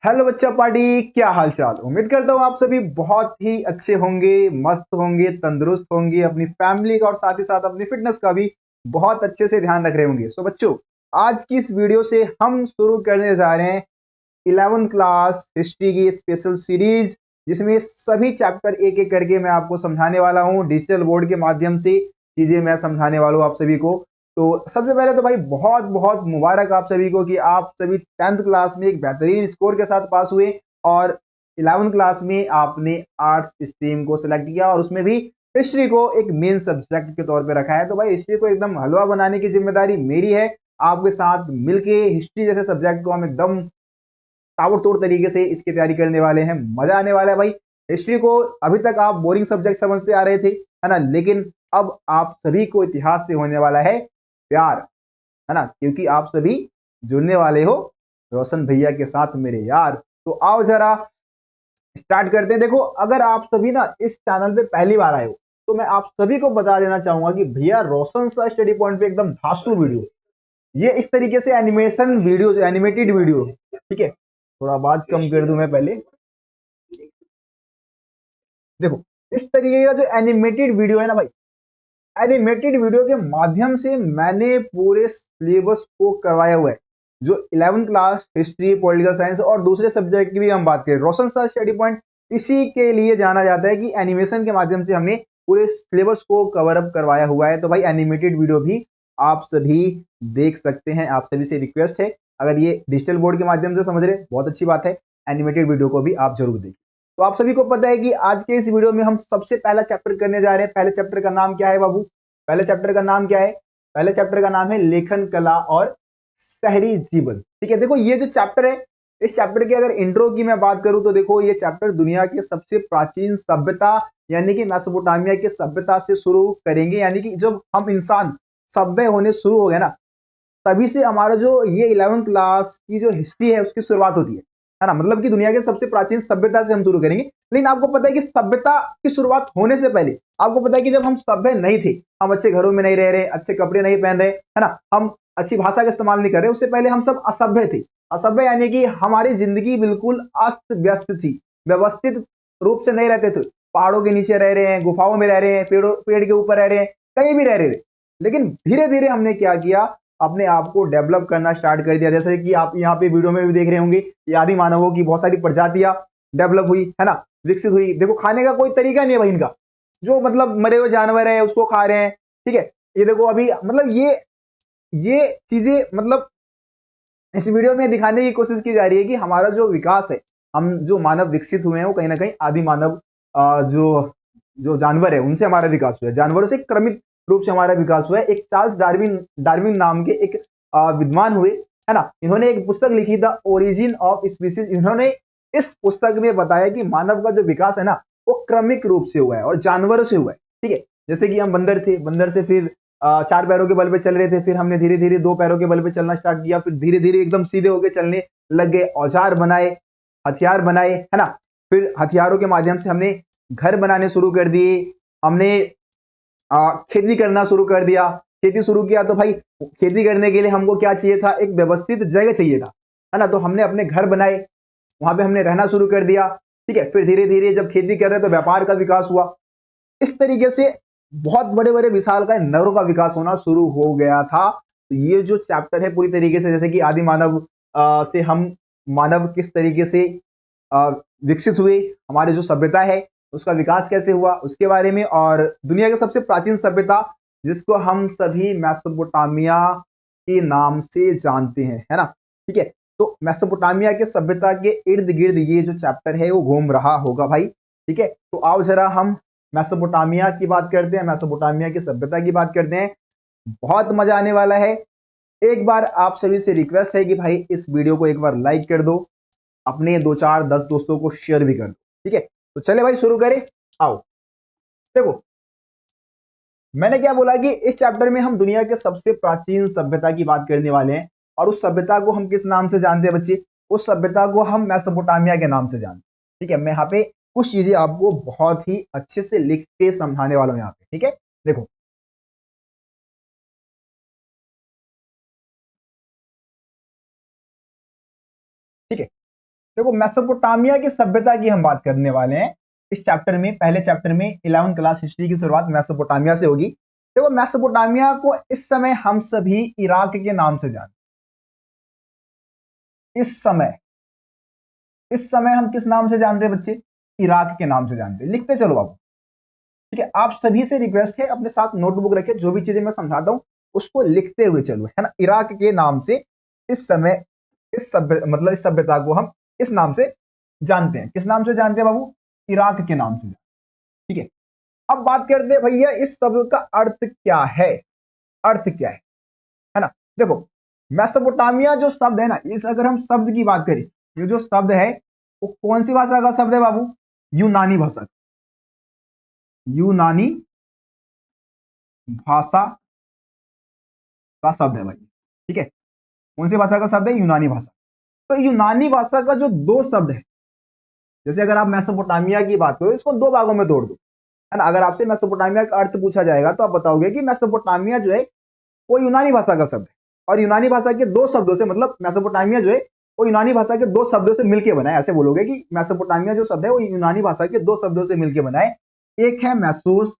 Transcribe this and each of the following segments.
Hello बच्चा party, क्या हाल चाल। उम्मीद करता हूँ आप सभी बहुत ही अच्छे होंगे, मस्त होंगे, तंदुरुस्त होंगे, अपनी फैमिली का और साथ ही साथ अपनी फिटनेस का भी बहुत अच्छे से ध्यान रख रहे होंगे। सो बच्चों, आज की इस वीडियो से हम शुरू करने जा रहे हैं 11th क्लास हिस्ट्री की स्पेशल सीरीज, जिसमें सभी चैप्टर एक एक करके मैं आपको समझाने वाला हूँ। डिजिटल बोर्ड के माध्यम से चीजें मैं समझाने वाला हूँ आप सभी को। तो सबसे पहले तो भाई बहुत बहुत मुबारक आप सभी को कि आप सभी 10th क्लास में एक बेहतरीन स्कोर के साथ पास हुए और 11th क्लास में आपने आर्ट्स स्ट्रीम को सिलेक्ट किया और उसमें भी हिस्ट्री को एक मेन सब्जेक्ट के तौर पे रखा है। तो भाई हिस्ट्री को एकदम हलवा बनाने की जिम्मेदारी मेरी है। आपके साथ मिलके हिस्ट्री जैसे सब्जेक्ट को हम एकदम ताबड़तोड़ तरीके से इसकी तैयारी करने वाले हैं। मजा आने वाला है भाई। हिस्ट्री को अभी तक आप बोरिंग सब्जेक्ट समझते आ रहे थे, है ना, लेकिन अब आप सभी को इतिहास से होने वाला है प्यार, है ना, क्योंकि आप सभी जुड़ने वाले हो रोशन भैया के साथ मेरे यार। तो आओ जरा स्टार्ट करते हैं। देखो, अगर आप सभी ना इस चैनल पे पहली बार आए हो तो मैं आप सभी को बता देना चाहूंगा कि भैया रोशन सा स्टडी पॉइंट पे एकदम धांसू वीडियो, ये इस तरीके से एनिमेशन वीडियो, एनिमेटेड वीडियो, ठीक है। थोड़ा आवाज कम कर दूं मैं पहले। देखो, इस तरीके का जो एनिमेटेड वीडियो है ना भाई, एनिमेटेड वीडियो के माध्यम से मैंने पूरे सिलेबस को करवाया हुआ है। जो 11th class history, political science और दूसरे सब्जेक्ट की भी हम बात करें, रोशन सर स्टडी पॉइंट इसी के लिए जाना जाता है कि एनिमेशन के माध्यम से हमने पूरे सिलेबस को कवर अप करवाया हुआ है। तो भाई एनिमेटेड वीडियो भी आप सभी देख सकते हैं। आप सभी से रिक्वेस्ट है, अगर ये डिजिटल बोर्ड के माध्यम से समझ रहे बहुत अच्छी बात है, एनिमेटेड वीडियो को भी आप जरूर देखिए। तो आप सभी को पता है कि आज के इस वीडियो में हम सबसे पहला चैप्टर करने जा रहे हैं। पहले चैप्टर का नाम क्या है बाबू? पहले चैप्टर का नाम क्या है? पहले चैप्टर का नाम है लेखन कला और शहरी जीवन। ठीक है, देखो ये जो चैप्टर है, इस चैप्टर की अगर इंट्रो की मैं बात करूं तो देखो ये चैप्टर दुनिया की सबसे प्राचीन सभ्यता यानी कि मेसोपोटामिया की सभ्यता से शुरू करेंगे। यानी कि जब हम इंसान सभ्य होने शुरू हो गए ना, तभी से हमारा जो ये 11th क्लास की जो हिस्ट्री है उसकी शुरुआत होती है ना। मतलब कि दुनिया के सबसे प्राचीन सभ्यता से हम शुरू करेंगे। लेकिन आपको पता है कि सभ्यता की शुरुआत होने से पहले आपको पता है कि जब हम सभ्य नहीं थे, हम अच्छे घरों में नहीं रह रहे, अच्छे कपड़े नहीं पहन रहे, है ना, हम अच्छी भाषा का इस्तेमाल नहीं कर रहे, उससे पहले हम सब असभ्य थे। असभ्य यानी कि हमारी जिंदगी बिल्कुल अस्त व्यस्त थी, व्यवस्थित रूप से नहीं रहते थे। पहाड़ों के नीचे रह रहे हैं, गुफाओं में रह रहे हैं, पेड़ के ऊपर रह रहे हैं, कहीं भी रह रहे थे। लेकिन धीरे धीरे हमने क्या किया, अपने आप को डेवलप करना स्टार्ट कर दिया। जैसे कि आप यहाँ पे वीडियो में भी देख रहे होंगे, ये आदि मानवों की बहुत सारी प्रजातियां डेवलप हुई, है ना, विकसित हुई। देखो खाने का कोई तरीका नहीं है भाई इनका, जो मतलब मरे हुए जानवर है उसको खा रहे हैं। ठीक है, ये देखो अभी मतलब ये चीजें मतलब इस वीडियो में दिखाने की कोशिश की जा रही है कि हमारा जो विकास है, हम जो मानव विकसित हुए हैं वो कहीं ना कहीं आदि मानव जो जो जानवर है उनसे हमारा विकास हुआ है, जानवरों से क्रमित रूप से हमारा विकास हुआ है। एक चार्ल्स डार्विन डार्विन नाम के एक विद्वान हुए, है ना, इन्होंने एक पुस्तक लिखी द ओरिजिन ऑफ स्पीसीज। इन्होंने इस पुस्तक में बताया कि मानव का जो विकास है ना वो क्रमिक रूप से हुआ है और जानवरों से हुआ है। ठीक है, जैसे कि हम बंदर थे, बंदर से फिर चार पैरों के बल पे चल रहे थे, फिर हमने धीरे धीरे दो पैरों के बल पे चलना स्टार्ट किया, फिर धीरे धीरे एकदम सीधे होके चलने लग गए, औजार बनाए, हथियार बनाए, है ना, फिर हथियारों के माध्यम से हमने घर बनाने शुरू कर दिए, हमने खेती करना शुरू कर दिया। खेती शुरू किया तो भाई खेती करने के लिए हमको क्या चाहिए था, एक व्यवस्थित जगह चाहिए था, है ना, तो हमने अपने घर बनाए, वहां पे हमने रहना शुरू कर दिया। ठीक है, फिर धीरे धीरे जब खेती कर रहे तो व्यापार का विकास हुआ। इस तरीके से बहुत बड़े बड़े विशाल का नगरों का विकास होना शुरू हो गया था। तो ये जो चैप्टर है पूरी तरीके से, जैसे कि आदि मानव से हम मानव किस तरीके से अ, विकसित हुए, हमारी जो सभ्यता है उसका विकास कैसे हुआ उसके बारे में, और दुनिया की सबसे प्राचीन सभ्यता जिसको हम सभी मेसोपोटामिया के नाम से जानते हैं, है ना। ठीक है, तो मेसोपोटामिया के सभ्यता के इर्द गिर्द ये जो चैप्टर है वो घूम रहा होगा भाई। ठीक है, तो आओ जरा हम मेसोपोटामिया की बात करते हैं, मेसोपोटामिया की सभ्यता की बात करते हैं। बहुत मजा आने वाला है। एक बार आप सभी से रिक्वेस्ट है कि भाई इस वीडियो को एक बार लाइक कर दो, अपने दो चार 10 दोस्तों को शेयर भी कर दो। ठीक है, तो चले भाई शुरू करें। आओ देखो, मैंने क्या बोला कि इस चैप्टर में हम दुनिया के सबसे प्राचीन सभ्यता की बात करने वाले हैं। और उस सभ्यता को हम किस नाम से जानते हैं बच्चे? उस सभ्यता को हम मेसोपोटामिया के नाम से जानते हैं। ठीक है, मैं यहाँ पे कुछ चीजें आपको बहुत ही अच्छे से लिख के समझाने वाला हूं यहाँ पे। ठीक है, देखो, ठीक है, देखो मेसोपोटामिया की सभ्यता की हम बात करने वाले हैं इस चैप्टर में, पहले चैप्टर में 11th क्लास हिस्ट्री की शुरुआत मेसोपोटामिया से होगी। देखो मेसोपोटामिया को इस समय हम सभी इराक के नाम से जानते हैं। इस समय हम किस नाम से जानते हैं बच्चे? इराक के नाम से जानते हैं। लिखते चलो बाबू, ठीक है। आप सभी से रिक्वेस्ट है अपने साथ नोटबुक रखे, जो भी चीजें मैं समझाता हूं उसको लिखते हुए चलो, है ना। इराक के नाम से इस समय इस सभ्यता को हम इस नाम से जानते हैं। किस नाम से जानते हैं बाबू? इराक के नाम से, ठीक है। अब बात करते हैं भैया इस शब्द का अर्थ क्या है। अर्थ क्या है ना। देखो मेसोपोटामिया जो शब्द है ना, इस अगर हम शब्द की बात करें, ये जो शब्द है वो कौन सी भाषा का शब्द है बाबू? यूनानी भाषा। यूनानी भाषा का शब्द है भाई, ठीक है। कौन सी भाषा का शब्द है? यूनानी भाषा। तो यूनानी भाषा का जो दो शब्द है, जैसे अगर आप मेसोपोटामिया की बात करो, इसको दो भागों में तोड़ दो, है ना। अगर आपसे मेसोपोटामिया का अर्थ पूछा जाएगा तो आप बताओगे कि मेसोपोटामिया जो है वो यूनानी भाषा का शब्द है, और यूनानी भाषा के दो शब्दों से, मतलब मेसोपोटामिया जो है वो यूनानी भाषा के दो शब्दों से मिलकर बना है। ऐसे बोलोगे कि मेसोपोटामिया जो शब्द है वो यूनानी भाषा के दो शब्दों से मिलकर बना है। एक है मैसूस,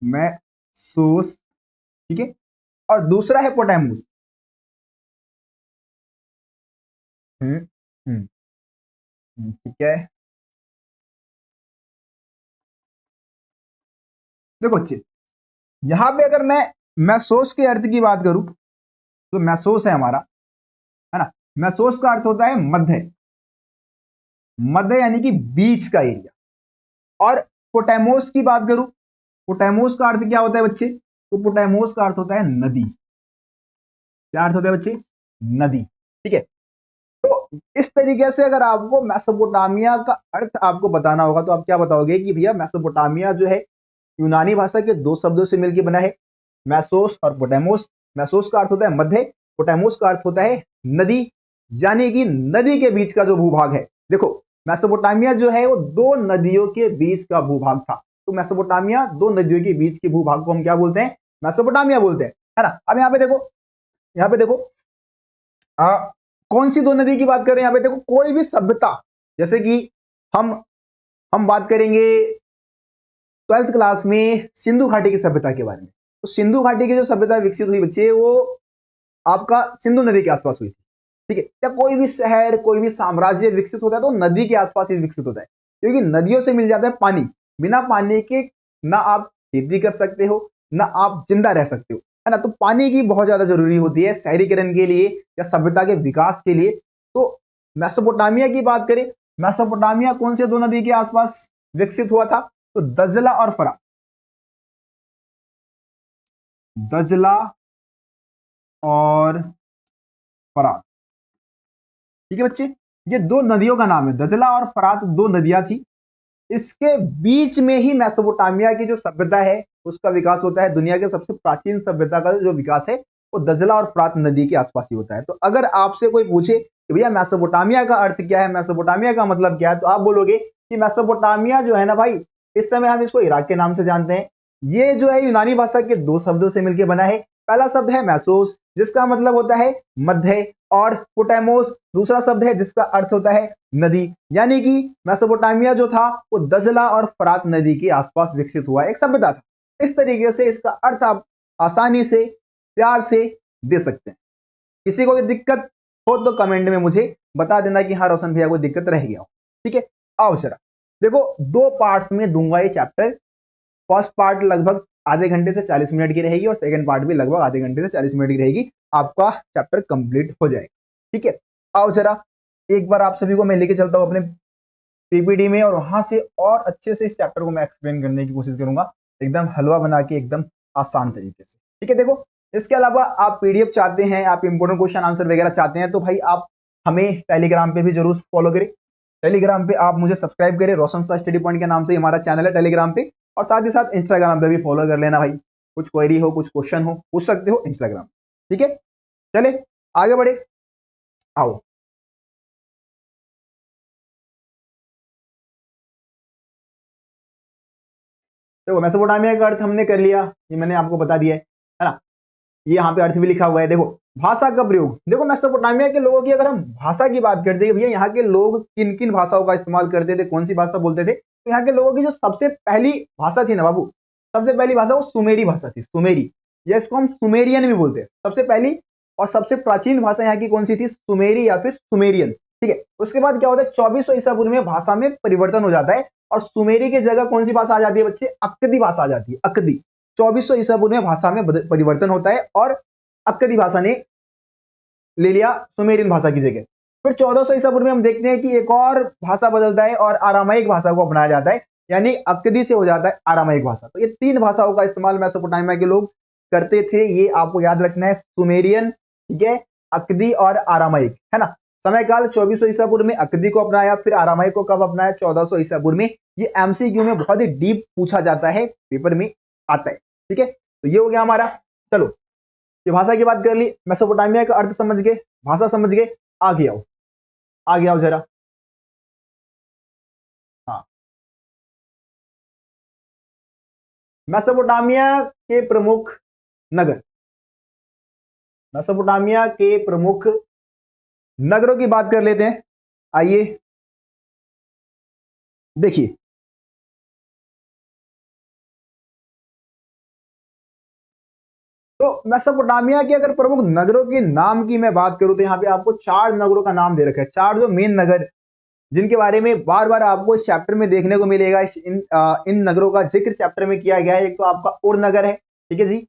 मैसूस, ठीक है, और दूसरा है पोटामूस। हम्म हम्म ठीक है। देखो बच्चे, यहां पे अगर मैं मैसोस के अर्थ की बात करूं, तो मैसोस है हमारा, है ना। मैसोस का अर्थ होता है मध्य, मध्य यानी कि बीच का एरिया। और पोटामोस की बात करूं, पोटामोस का अर्थ क्या होता है बच्चे? तो पोटामोस का अर्थ होता है नदी। क्या अर्थ होता है बच्चे? नदी, ठीक है। तो इस तरीके से अगर आपको मेसोपोटामिया का अर्थ आपको बताना होगा तो आप क्या बताओगे कि भैया मेसोपोटामिया जो है यूनानी भाषा के दो शब्दों से मिलकर बना है, मैसोस और पोटामोस। मैसोस का अर्थ होता है मध्य, पोटामोस का अर्थ होता है नदी, यानी कि नदी के बीच का जो भूभाग है। देखो मेसोपोटामिया जो है वो दो नदियों के बीच का भूभाग था। तो मेसोपोटामिया दो नदियों के बीच के भूभाग को हम क्या बोलते हैं? मेसोपोटामिया बोलते हैं, है ना। अब यहाँ पे देखो, यहाँ पे देखो आ, कौन सी दो नदी की बात कर रहे हैं? यहाँ पे देखो कोई भी सभ्यता, जैसे कि हम हम बात करेंगे 12th क्लास में सिंधु घाटी की सभ्यता के बारे में। तो सिंधु घाटी की जो सभ्यता विकसित हुई बच्चे, वो आपका सिंधु नदी के आसपास हुई थी, ठीक है। या कोई भी शहर, कोई भी साम्राज्य विकसित होता है तो नदी के आसपास ही विकसित होता है, क्योंकि नदियों से मिल जाता है पानी। बिना पानी के ना आप खेती कर सकते हो, ना आप जिंदा रह सकते हो, है ना। तो पानी की बहुत ज्यादा जरूरी होती है शहरीकरण के लिए या सभ्यता के विकास के लिए। तो मेसोपोटामिया की बात करें, मेसोपोटामिया कौन से दो नदी के आसपास विकसित हुआ था? तो दजला और फरात। दजला और फरात, ठीक है बच्चे। ये दो नदियों का नाम है, दजला और फरात दो नदियां थी। इसके बीच में ही मेसोपोटामिया की जो सभ्यता है उसका विकास होता है। दुनिया के सबसे प्राचीन सभ्यता का जो विकास है वो दजला और फरात नदी के आसपास ही होता है। तो अगर आपसे कोई पूछे कि भैया मेसोपोटामिया का अर्थ क्या है, मेसोपोटामिया का मतलब क्या है, तो आप बोलोगे कि मेसोपोटामिया जो है ना भाई, इस समय हम इसको इराक के नाम से जानते हैं। ये जो है यूनानी भाषा के दो शब्दों से मिलकर बना है। पहला शब्द है मैसोस, जिसका मतलब होता है मध्य, और पोटामोस दूसरा शब्द है जिसका अर्थ होता है नदी। यानी कि मेसोपोटामिया जो था वो दजला और फरात नदी के आसपास विकसित हुआ एक सभ्यता था। इस तरीके से इसका अर्थ आप आसानी से प्यार से दे सकते हैं। किसी को भी दिक्कत हो तो कमेंट में मुझे बता देना कि हाँ रोशन भैया को दिक्कत रह गया हो, ठीक है। आओ जरा देखो, दो पार्ट्स में दूंगा ये चैप्टर। फर्स्ट पार्ट लगभग आधे घंटे से 40 मिनट की रहेगी और सेकंड पार्ट भी लगभग आधे घंटे से 40 मिनट की रहेगी। आपका चैप्टर कंप्लीट हो जाएगा, ठीक है। आओ जरा एक बार आप सभी को मैं लेके चलता हूं अपने पीपीटी में, और वहां से और अच्छे से इस चैप्टर को मैं एक्सप्लेन करने की कोशिश करूंगा, एकदम हलवा बना के, एकदम आसान तरीके से, ठीक है। देखो इसके अलावा आप पीडीएफ चाहते हैं, आप इंपोर्टेंट क्वेश्चन आंसर वगैरह चाहते हैं, तो भाई आप हमें टेलीग्राम पे भी जरूर फॉलो करें। टेलीग्राम पे आप मुझे सब्सक्राइब करें, रोशन सा स्टडी पॉइंट के नाम से हमारा चैनल है टेलीग्राम पे। और साथ ही साथ इंस्टाग्राम पे भी फॉलो कर लेना भाई। कुछ क्वेरी हो, कुछ क्वेश्चन हो, पूछ सकते हो इंस्टाग्राम, ठीक है। चले आगे बढ़े, आओ। देखो मेसोपोटामिया का अर्थ हमने कर लिया, ये मैंने आपको बता दिया है ना। ये यहाँ पे अर्थ भी लिखा हुआ है, देखो भाषा का प्रयोग, देखो मेसोपोटामिया के लोगों की अगर हम भाषा की बात करते हैं भैया यहाँ के लोग किन किन भाषाओं का इस्तेमाल करते थे, कौन सी भाषा बोलते थे, तो यहाँ के लोगों की जो सबसे पहली भाषा थी ना बाबू, सबसे पहली भाषा वो सुमेरी भाषा थी, सुमेरी, या इसको हम सुमेरियन भी बोलते हैं। सबसे पहली और सबसे प्राचीन भाषा यहाँ की कौन सी थी, सुमेरी या फिर सुमेरियन। ठीक है, उसके बाद क्या होता है 2400 ईसा पूर्व में भाषा में परिवर्तन हो जाता है और सुमेरी की जगह कौन सी भाषा आ जाती है बच्चे, अक्कदी भाषा आ जाती है, अक्कदी। 2400 ईसा पूर्व में भाषा में परिवर्तन होता है और अक्कदी भाषा ने ले लिया सुमेरियन भाषा की जगह। फिर 1400 ईसा पूर्व में हम देखते हैं कि एक और भाषा बदलता है और आरामाइक भाषा को अपनाया जाता है, यानी अक्कदी से हो जाता है आरामाइक भाषा। तो ये तीन भाषाओं का इस्तेमाल मेसोपोटामिया के लोग करते थे, ये आपको याद रखना है, सुमेरियन, ठीक है, अक्कदी और आरामाइक, है ना। समय काल 2400 ईसा पूर्व में अक्कदी को अपनाया, फिर आरामाइक को कब अपनाया, 1400 ईसा पूर्व में। ये एमसीक्यू में बहुत ही डीप पूछा जाता है, पेपर में आता है, ठीक है। तो ये हो गया हमारा। चलो ये भाषा की बात कर ली, मेसोपोटामिया का अर्थ समझ गए, भाषा समझ गए, आगे आओ, आगे आओ जरा। हाँ, मेसोपोटामिया के प्रमुख नगर, मेसोपोटामिया के प्रमुख नगरों की बात कर लेते हैं। आइए देखिए, तो मेसोपोटामिया के अगर प्रमुख नगरों के नाम की मैं बात करूं तो यहाँ पे आपको 4 नगरों का नाम दे रखा है, 4 जो मेन नगर जिनके बारे में बार बार आपको इस चैप्टर में देखने को मिलेगा। इन नगरों का जिक्र चैप्टर में किया गया है। एक तो आपका उर नगर है, ठीक है जी,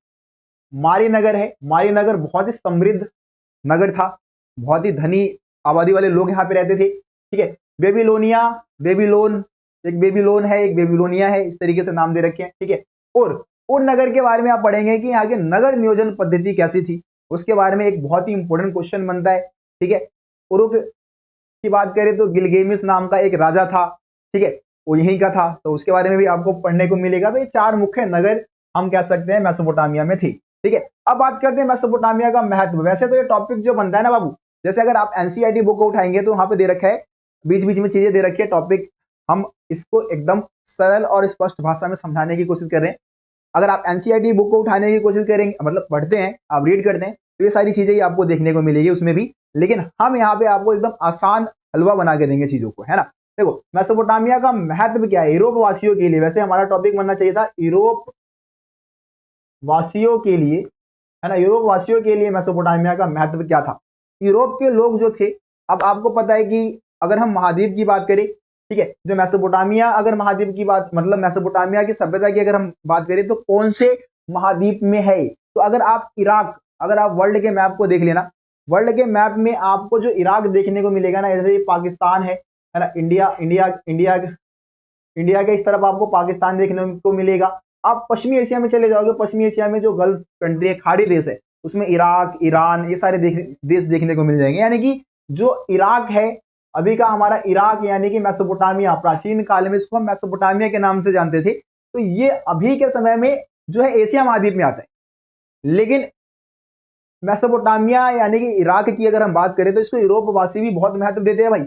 मारी नगर है, मारी नगर बहुत ही समृद्ध नगर था, बहुत ही धनी आबादी वाले लोग यहाँ पे रहते थे, ठीक है। बेबीलोनिया, बेबीलोन, एक बेबीलोन है, एक बेबीलोनिया है, इस तरीके से नाम दे रखे हैं, ठीक है। और उर नगर के बारे में आप पढ़ेंगे कि यहाँ के नगर नियोजन पद्धति कैसी थी, उसके बारे में एक बहुत ही इंपॉर्टेंट क्वेश्चन बनता है, ठीक है। उरुक की बात करें तो गिलगेमिस नाम का एक राजा था, ठीक है, वो यहीं का था, तो उसके बारे में भी आपको पढ़ने को मिलेगा। तो ये 4 मुख्य नगर हम कह सकते हैं मेसोपोटामिया में थी, ठीक है। अब बात करते हैं मेसोपोटामिया का महत्व। वैसे तो ये टॉपिक जो बनता है ना बाबू, जैसे अगर आप एनसीईआरटी बुक उठाएंगे तो वहां पे दे रखा है, बीच बीच में चीजें दे रखी है, टॉपिक हम इसको एकदम सरल और स्पष्ट भाषा में समझाने की कोशिश कर रहे हैं। अगर आप एनसीईआरटी बुक को उठाने की कोशिश करेंगे, मतलब पढ़ते हैं, आप रीड करते हैं, तो ये सारी चीजें ही आपको देखने को मिलेगी उसमें भी, लेकिन हम यहाँ पे आपको एकदम आसान हलवा बना के देंगे चीजों को, है ना। देखो मेसोपोटामिया का महत्व क्या है यूरोप वासियों के लिए, वैसे हमारा टॉपिक बनना चाहिए था यूरोप वासियों के लिए, है ना, यूरोप वासियों के लिए मेसोपोटामिया का महत्व क्या था। यूरोप के लोग जो थे, अब आपको पता है कि अगर हम महाद्वीप की बात करें, ठीक है, जो मेसोपोटामिया, अगर महाद्वीप की बात मतलब मेसोपोटामिया की सभ्यता की अगर हम बात करें तो कौन से महाद्वीप में है, तो अगर आप इराक, अगर आप वर्ल्ड के मैप को देख लेना, वर्ल्ड के मैप में आपको जो इराक देखने को मिलेगा ना, जैसे पाकिस्तान है ना, इंडिया इंडिया इंडिया इंडिया के इस तरफ आपको पाकिस्तान देखने को मिलेगा। आप पश्चिमी एशिया में चले जाओगे, पश्चिमी एशिया में जो गल्फ कंट्री है, खाड़ी देश है, उसमें इराक, ईरान, ये सारे देश देखने को मिल जाएंगे। यानी कि जो इराक है अभी का हमारा इराक, यानी कि मेसोपोटामिया, प्राचीन काल में इसको हम मेसोपोटामिया के नाम से जानते थे, तो ये अभी के समय में जो है एशिया महाद्वीप में आता है। लेकिन मेसोपोटामिया यानी कि इराक की अगर हम बात करें तो इसको यूरोप वासी भी बहुत महत्व देते हैं भाई,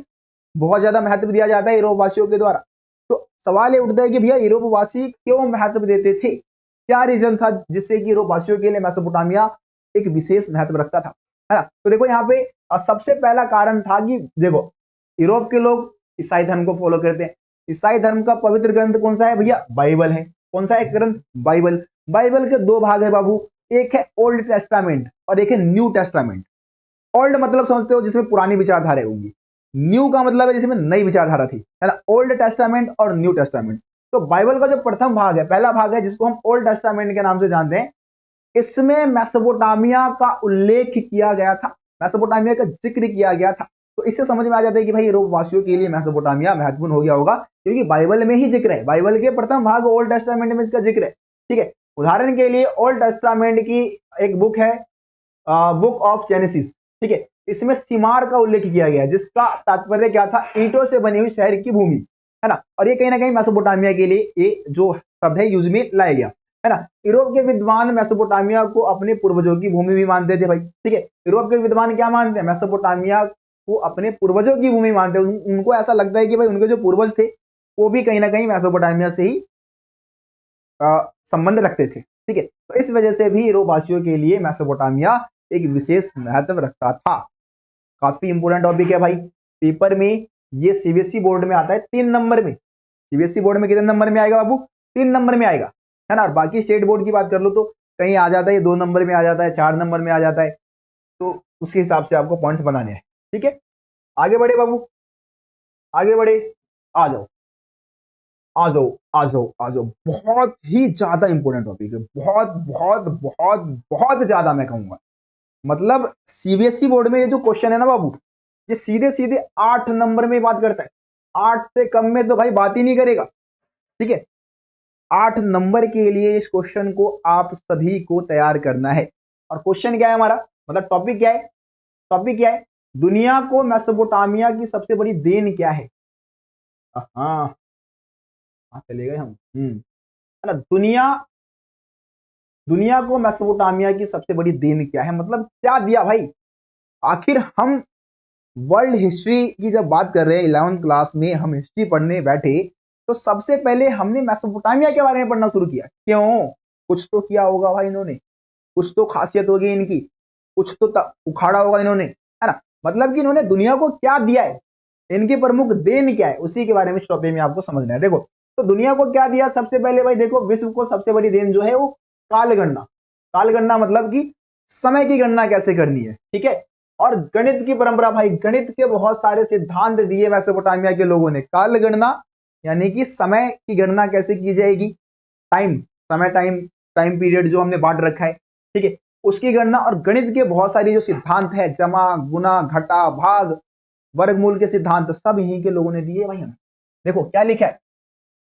बहुत ज्यादा महत्व दिया जाता है यूरोप वासियों के द्वारा। तो सवाल ये उठता है कि भैया यूरोप वासी क्यों महत्व देते थे, क्या रीजन था जिससे कि यूरोप वासियों के लिए मेसोपोटामिया एक विशेष महत्व रखता था, है ना। तो देखो यहाँ पे सबसे पहला कारण था कि देखो यूरोप के लोग ईसाई धर्म को फॉलो करते हैं। ईसाई धर्म का पवित्र ग्रंथ कौन सा है भैया, बाइबल है। कौन सा एक ग्रंथ, बाइबल। बाइबल के 2 भाग है बाबू, एक है ओल्ड टेस्टामेंट और एक है न्यू टेस्टामेंट। ओल्ड मतलब समझते हो जिसमें पुरानी विचारधारा होंगी, न्यू का मतलब है जिसमें नई विचारधारा थी, है ना, ओल्ड टेस्टामेंट और न्यू टेस्टामेंट। तो बाइबल का जो प्रथम भाग है, पहला भाग है जिसको हम ओल्ड टेस्टामेंट के नाम से जानते हैं, इसमें मेसोपोटामिया का उल्लेख किया गया था, मेसोपोटामिया का जिक्र किया गया था। तो इससे समझ में आ जाता है कि भाई यूरोप वासियों के लिए मेसोपोटामिया महत्वपूर्ण हो गया होगा, क्योंकि बाइबल में ही जिक्र है, बाइबल के प्रथम भाग ओल्ड टेस्टामेंट में इसका जिक्र है, ठीक है। उदाहरण के लिए ओल्ड टेस्टामेंट की एक बुक है, बुक ऑफ जेनेसिस, ठीक है, इसमें सिमार का उल्लेख किया गया, जिसका तात्पर्य क्या था, ईंटों से बनी हुई शहर की भूमि, है ना। और ये कहीं ना कहीं मेसोपोटामिया के लिए ये जो शब्द है यूज में लाया गया, है ना। यूरोप के विद्वान मेसोपोटामिया को अपने पूर्वजों की भूमि भी मानते थे भाई, ठीक है। यूरोप के विद्वान क्या मानते हैं, मेसोपोटामिया को अपने पूर्वजों की भूमि मानते हैं। उनको ऐसा लगता है कि भाई उनके जो पूर्वज थे वो भी कहीं ना कहीं मेसोपोटामिया से ही संबंध रखते थे, ठीक है। तो इस वजह से भी यूरोप वासियों के लिए मेसोपोटामिया एक विशेष महत्व रखता था। काफी इंपोर्टेंट टॉपिक है भाई, पेपर में ये सीबीएसई बोर्ड में आता है 3 नंबर में। सीबीएसई बोर्ड में कितने नंबर में आएगा बाबू? 3 नंबर में आएगा, है ना। और बाकी स्टेट बोर्ड की बात कर लो तो कहीं आ जाता है 2 नंबर में आ जाता है, 4 नंबर में आ जाता है, तो उसके हिसाब से आपको पॉइंट्स बनाने हैं। ठीक है, आगे बढ़े बाबू, आगे बढ़े, आ जाओ आ जाओ आ जाओ आ जाओ। बहुत ही ज्यादा इंपॉर्टेंट टॉपिक है, बहुत बहुत बहुत बहुत ज्यादा मैं कहूंगा। मतलब सीबीएसई बोर्ड में ये जो क्वेश्चन है ना बाबू, ये सीधे सीधे 8 नंबर में बात करता है। 8 से कम में तो भाई बात ही नहीं करेगा। ठीक है, 8 नंबर के लिए इस क्वेश्चन को आप सभी को तैयार करना है। और क्वेश्चन क्या है हमारा, मतलब टॉपिक क्या है? टॉपिक क्या है? दुनिया को मेसोपोटामिया की सबसे बड़ी देन क्या है? हाँ, चले गए हम। है ना, दुनिया को मेसोपोटामिया की सबसे बड़ी देन क्या है, मतलब क्या दिया भाई। आखिर हम वर्ल्ड हिस्ट्री की जब बात कर रहे हैं, 11th क्लास में हम हिस्ट्री पढ़ने बैठे, तो सबसे पहले हमने मेसोपोटामिया के बारे में पढ़ना शुरू किया। क्यों? कुछ तो किया होगा भाई इन्होंने, कुछ तो खासियत होगी इनकी, कुछ तो उखाड़ा होगा इन्होंने, है ना। मतलब कि इन्होंने दुनिया को क्या दिया है, इनकी प्रमुख देन क्या है, उसी के बारे में इस टॉपिक में आपको समझना है। देखो, तो दुनिया को क्या दिया? सबसे पहले भाई देखो, विश्व को सबसे बड़ी देन जो है वो कालगणना। कालगणना मतलब कि समय की गणना कैसे करनी है। ठीक है, और गणित की परंपरा भाई, गणित के बहुत सारे सिद्धांत दिए मेसोपोटामिया के लोगों ने। कालगणना यानी कि समय की गणना कैसे की जाएगी, टाइम, समय, टाइम पीरियड जो हमने बांट रखा है, ठीक है, उसकी गणना। और गणित के बहुत सारे जो सिद्धांत है, जमा, गुना, घटा, भाग, वर्गमूल के सिद्धांत, सब यहीं के लोगों ने दिए भाई हमें। देखो क्या लिखा है,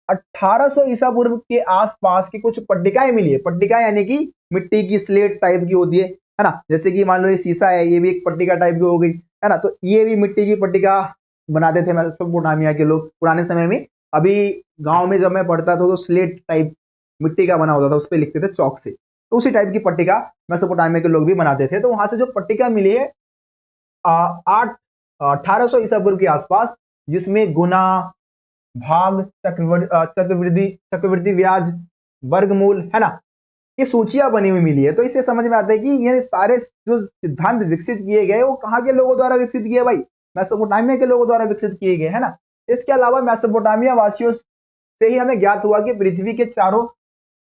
1800 ईसा पूर्व के आसपास की कुछ पट्टिकाएं मिली है। पट्टिका यानी कि मिट्टी की स्लेट टाइप की होती है ना। जैसे कि मान लो ये शीशा है, ये भी एक पट्टिका टाइप की हो गई, है ना। तो ये भी मिट्टी की पट्टिका बनाते थे मेसोपोटामिया के लोग पुराने समय में। अभी गांव में जब मैं पढ़ता था तो स्लेट टाइप मिट्टी का बना होता था, उस पर लिखते थे चौक से, तो उसी टाइप की पट्टिका मेसोपोटामिया के लोग भी बनाते थे। तो वहां से जो पट्टिका मिली है 1800 ईसा पूर्व के आसपास, जिसमें गुना, भाग, चक्रवृद्धि चक्रवृद्धि ब्याज, वर्गमूल, है ना, ये सूचियां बनी हुई मिली है। तो इससे समझ में आता है कि ये सारे जो सिद्धांत विकसित किए गए वो कहाँ के लोगों द्वारा विकसित किए भाई? मेसोपोटामिया के लोगों द्वारा विकसित किए गए, है ना। इसके अलावा मेसोपोटामिया वासियों से ही हमें ज्ञात हुआ कि पृथ्वी के चारों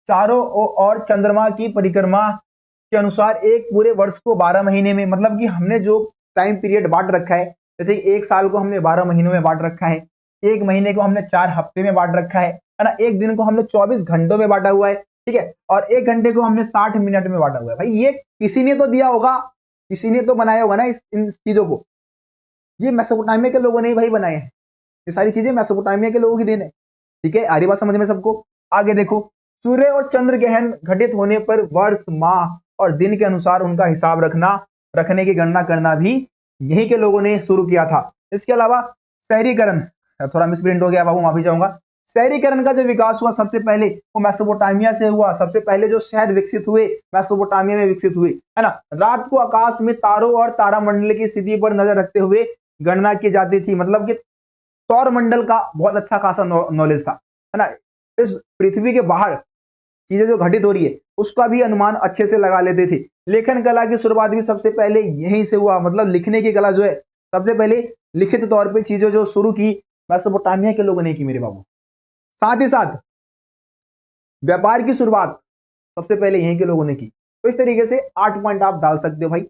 चारों और चंद्रमा की परिक्रमा के अनुसार एक पूरे वर्ष को 12 महीने में, मतलब कि हमने जो टाइम पीरियड बांट रखा है, जैसे एक साल को हमने 12 महीनों में बांट रखा है, एक महीने को हमने 4 हफ्ते में बांट रखा है ना, एक दिन को हमने 24 घंटों में बांटा हुआ है, ठीक है, और एक घंटे को हमने 60 मिनट में बांटा हुआ है। भाई ये किसी ने तो दिया होगा, किसी ने तो बनाया होगा ना इन चीजों को। ये मेसोपोटामिया के लोगों ने ही भाई बनाए हैं, ये सारी चीजें मेसोपोटामिया के लोगों की देन है। ठीक है, आ रही बात समझ में सबको? आगे देखो, सूर्य और चंद्र ग्रहण घटित होने पर वर्ष, माह और दिन के अनुसार उनका हिसाब रखने की गणना करना भी यही के लोगों ने शुरू किया था। इसके अलावा शहरीकरण, थोड़ा मिसप्रिंट हो गया बाबू, माफी चाहूंगा। शहरीकरण का जो विकास हुआ सबसे पहले वो मेसोपोटामिया से हुआ। सबसे पहले जो शहर विकसित हुए मेसोपोटामिया में विकसित हुए, है ना। रात को आकाश में तारों और तारामंडल की स्थिति पर नजर रखते हुए गणना की जाती थी। मतलब कि सौर मंडल का बहुत अच्छा खासा नॉलेज था, है ना। इस पृथ्वी के बाहर चीजें जो घटित हो रही है उसका भी अनुमान अच्छे से लगा लेते थे। लेखन कला की शुरुआत भी सबसे पहले यहीं से हुआ। मतलब लिखने की कला जो है सबसे पहले लिखित तौर पे चीजें जो शुरू की मेसोपोटामिया के लोगों ने की मेरे बाबू। साथ ही साथ व्यापार की शुरुआत सबसे पहले यहीं के लोगों ने की। तो इस तरीके से 8 पॉइंट आप डाल सकते हो भाई।